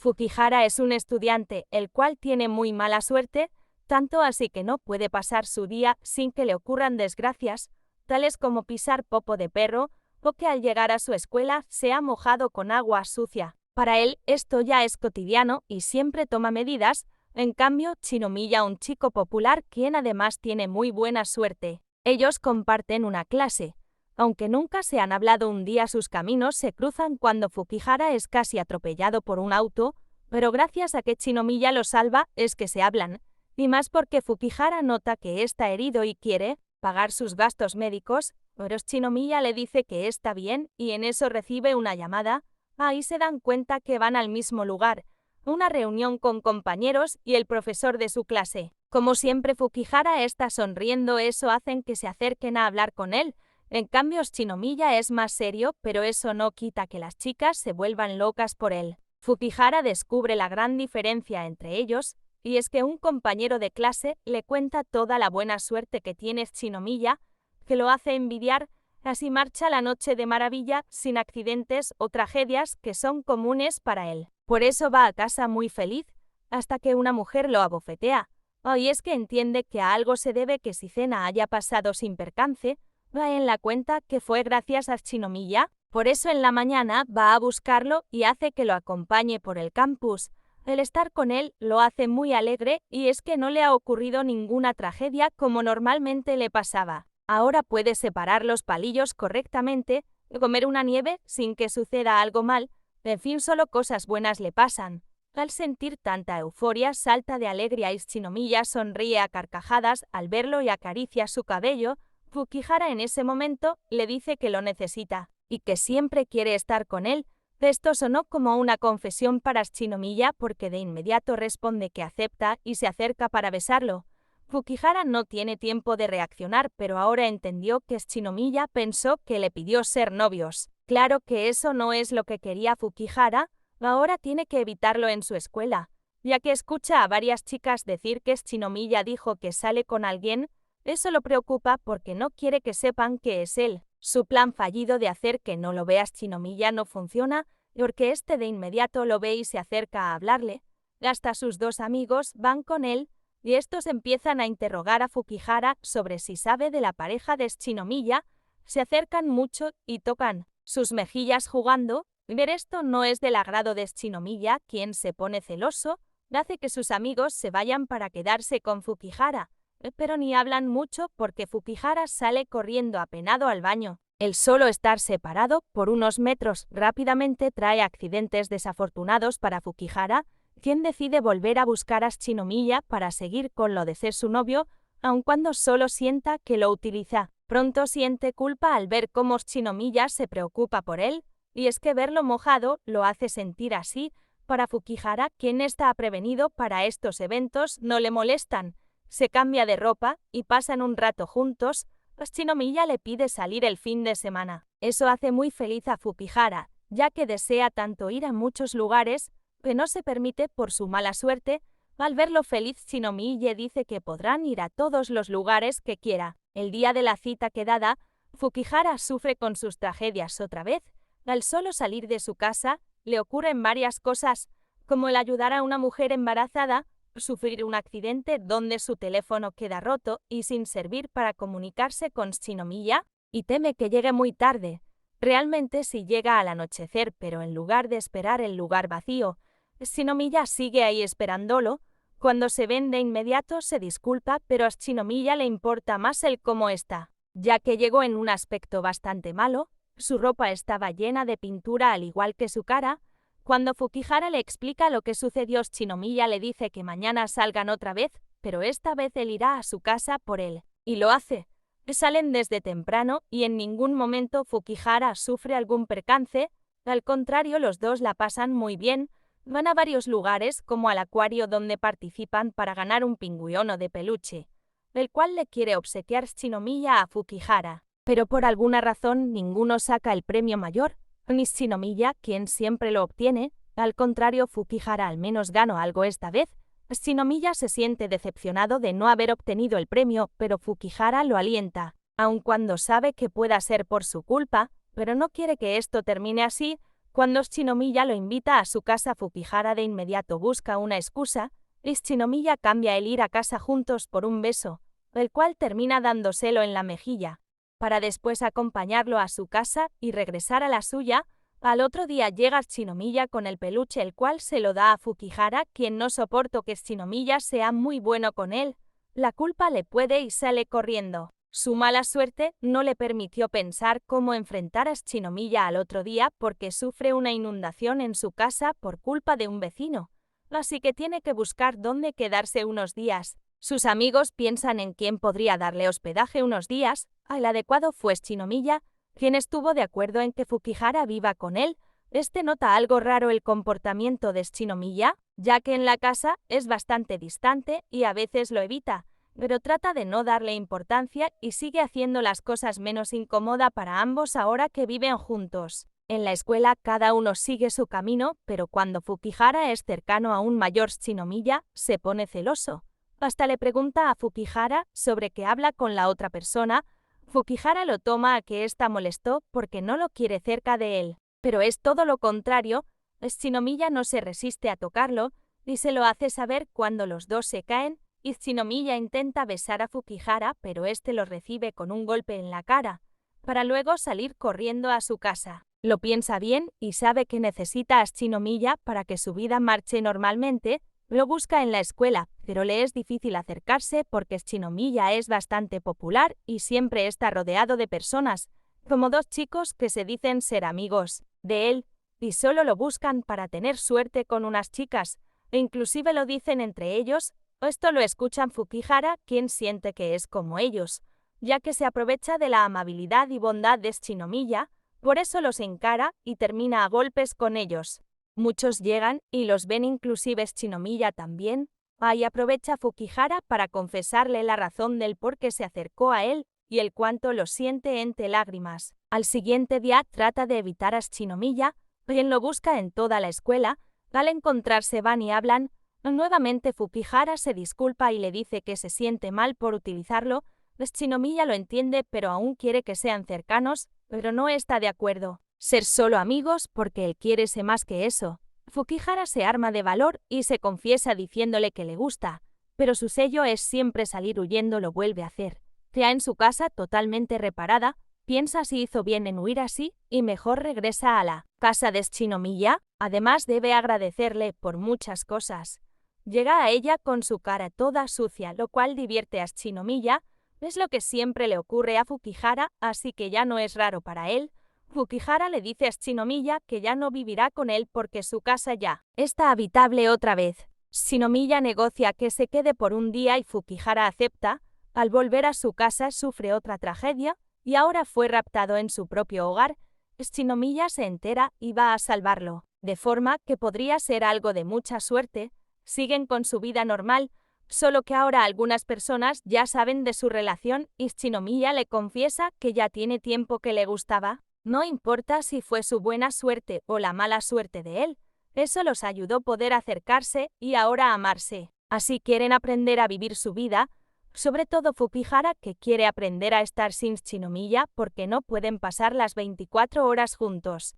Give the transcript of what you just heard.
Fukihara es un estudiante, el cual tiene muy mala suerte, tanto así que no puede pasar su día sin que le ocurran desgracias, tales como pisar popo de perro, o que al llegar a su escuela se ha mojado con agua sucia. Para él, esto ya es cotidiano y siempre toma medidas. En cambio, Shinomiya, un chico popular quien además tiene muy buena suerte. Ellos comparten una clase. Aunque nunca se han hablado, un día sus caminos se cruzan cuando Fukihara es casi atropellado por un auto, pero gracias a que Shinomiya lo salva es que se hablan, y más porque Fukihara nota que está herido y quiere pagar sus gastos médicos, pero Shinomiya le dice que está bien y en eso recibe una llamada. Ahí se dan cuenta que van al mismo lugar, una reunión con compañeros y el profesor de su clase. Como siempre, Fukihara está sonriendo, eso hacen que se acerquen a hablar con él. En cambio, Shinomiya es más serio, pero eso no quita que las chicas se vuelvan locas por él. Fukihara descubre la gran diferencia entre ellos, y es que un compañero de clase le cuenta toda la buena suerte que tiene Shinomiya, que lo hace envidiar. Así marcha la noche de maravilla, sin accidentes o tragedias que son comunes para él. Por eso va a casa muy feliz, hasta que una mujer lo abofetea. Y es que entiende que a algo se debe que Suzena haya pasado sin percance, va en la cuenta que fue gracias a Shinomiya. Por eso en la mañana va a buscarlo y hace que lo acompañe por el campus. El estar con él lo hace muy alegre y es que no le ha ocurrido ninguna tragedia como normalmente le pasaba. Ahora puede separar los palillos correctamente, comer una nieve sin que suceda algo mal, en fin, solo cosas buenas le pasan. Al sentir tanta euforia, salta de alegría y Shinomiya sonríe a carcajadas al verlo y acaricia su cabello. Fukihara en ese momento le dice que lo necesita y que siempre quiere estar con él. Esto sonó como una confesión para Shinomiya porque de inmediato responde que acepta y se acerca para besarlo. Fukihara no tiene tiempo de reaccionar, pero ahora entendió que Shinomiya pensó que le pidió ser novios. Claro que eso no es lo que quería Fukihara, ahora tiene que evitarlo en su escuela, ya que escucha a varias chicas decir que Shinomiya dijo que sale con alguien. Eso lo preocupa porque no quiere que sepan que es él. Su plan fallido de hacer que no lo vea Shinomiya no funciona, porque este de inmediato lo ve y se acerca a hablarle. Hasta sus dos amigos van con él, y estos empiezan a interrogar a Fukihara sobre si sabe de la pareja de Shinomiya. Se acercan mucho y tocan sus mejillas jugando. Ver esto no es del agrado de Shinomiya, quien se pone celoso, hace que sus amigos se vayan para quedarse con Fukihara, pero ni hablan mucho porque Fukihara sale corriendo apenado al baño. El solo estar separado por unos metros rápidamente trae accidentes desafortunados para Fukihara, quien decide volver a buscar a Shinomiya para seguir con lo de ser su novio, aun cuando solo sienta que lo utiliza. Pronto siente culpa al ver cómo Shinomiya se preocupa por él, y es que verlo mojado lo hace sentir así. Para Fukihara, quien está prevenido para estos eventos, no le molestan. Se cambia de ropa y pasan un rato juntos. Shinomiya le pide salir el fin de semana. Eso hace muy feliz a Fukihara, ya que desea tanto ir a muchos lugares, que no se permite por su mala suerte. Al verlo feliz, Shinomiya dice que podrán ir a todos los lugares que quiera. El día de la cita quedada, Fukihara sufre con sus tragedias otra vez. Al solo salir de su casa, le ocurren varias cosas, como el ayudar a una mujer embarazada, sufrir un accidente donde su teléfono queda roto y sin servir para comunicarse con Shinomiya, y teme que llegue muy tarde. Realmente si llega al anochecer, pero en lugar de esperar el lugar vacío, Shinomiya sigue ahí esperándolo. Cuando se ven de inmediato se disculpa, pero a Shinomiya le importa más el cómo está, ya que llegó en un aspecto bastante malo. Su ropa estaba llena de pintura al igual que su cara. Cuando Fukihara le explica lo que sucedió, Shinomiya le dice que mañana salgan otra vez, pero esta vez él irá a su casa por él. Y lo hace. Salen desde temprano y en ningún momento Fukihara sufre algún percance. Al contrario, los dos la pasan muy bien. Van a varios lugares, como al acuario donde participan para ganar un pingüino de peluche, el cual le quiere obsequiar Shinomiya a Fukihara. Pero por alguna razón ninguno saca el premio mayor, ni Shinomiya, quien siempre lo obtiene. Al contrario, Fukihara al menos ganó algo esta vez. Shinomiya se siente decepcionado de no haber obtenido el premio, pero Fukihara lo alienta, aun cuando sabe que pueda ser por su culpa, pero no quiere que esto termine así. Cuando Shinomiya lo invita a su casa, Fukihara de inmediato busca una excusa, y Shinomiya cambia el ir a casa juntos por un beso, el cual termina dándoselo en la mejilla, para después acompañarlo a su casa y regresar a la suya. Al otro día llega Shinomiya con el peluche, el cual se lo da a Fukihara, quien no soporta que Shinomiya sea muy bueno con él. La culpa le puede y sale corriendo. Su mala suerte no le permitió pensar cómo enfrentar a Shinomiya al otro día porque sufre una inundación en su casa por culpa de un vecino, así que tiene que buscar dónde quedarse unos días. Sus amigos piensan en quién podría darle hospedaje unos días. El adecuado fue Shinomiya, quien estuvo de acuerdo en que Fukihara viva con él. Nota algo raro el comportamiento de Shinomiya, ya que en la casa es bastante distante y a veces lo evita, pero trata de no darle importancia y sigue haciendo las cosas menos incómoda para ambos ahora que viven juntos. En la escuela cada uno sigue su camino, pero cuando Fukihara es cercano a un mayor Shinomiya, se pone celoso. Hasta le pregunta a Fukihara sobre qué habla con la otra persona. Fukihara lo toma a que ésta molestó porque no lo quiere cerca de él. Pero es todo lo contrario. Shinomiya no se resiste a tocarlo y se lo hace saber cuando los dos se caen. Y Shinomiya intenta besar a Fukihara, pero lo recibe con un golpe en la cara, para luego salir corriendo a su casa. Lo piensa bien y sabe que necesita a Shinomiya para que su vida marche normalmente. Lo busca en la escuela, pero le es difícil acercarse porque Shinomiya es bastante popular y siempre está rodeado de personas, como dos chicos que se dicen ser amigos de él, y solo lo buscan para tener suerte con unas chicas, e inclusive lo dicen entre ellos. Esto lo escuchan Fukihara, quien siente que es como ellos, ya que se aprovecha de la amabilidad y bondad de Shinomiya, por eso los encara y termina a golpes con ellos. Muchos llegan y los ven, inclusive Shinomiya también. Ahí aprovecha Fukihara para confesarle la razón del por qué se acercó a él y el cuánto lo siente entre lágrimas. Al siguiente día trata de evitar a Shinomiya, quien lo busca en toda la escuela. Al encontrarse van y hablan. Nuevamente Fukihara se disculpa y le dice que se siente mal por utilizarlo. Shinomiya lo entiende, pero aún quiere que sean cercanos, pero no está de acuerdo. Ser solo amigos porque él quiere ser más que eso. Fukihara se arma de valor y se confiesa diciéndole que le gusta, pero su sello es siempre salir huyendo. Lo vuelve a hacer. Ya en su casa totalmente reparada, piensa si hizo bien en huir así y mejor regresa a la casa de Shinomiya. Además debe agradecerle por muchas cosas. Llega a ella con su cara toda sucia, lo cual divierte a Shinomiya. Es lo que siempre le ocurre a Fukihara, así que ya no es raro para él. Fukihara le dice a Shinomiya que ya no vivirá con él porque su casa ya está habitable otra vez. Shinomiya negocia que se quede por un día y Fukihara acepta. Al volver a su casa sufre otra tragedia y ahora fue raptado en su propio hogar. Shinomiya se entera y va a salvarlo, de forma que podría ser algo de mucha suerte. Siguen con su vida normal, solo que ahora algunas personas ya saben de su relación y Shinomiya le confiesa que ya tiene tiempo que le gustaba. No importa si fue su buena suerte o la mala suerte de él, eso los ayudó a poder acercarse y ahora amarse. Así quieren aprender a vivir su vida, sobre todo Fukihara, que quiere aprender a estar sin Shinomiya porque no pueden pasar las 24 horas juntos.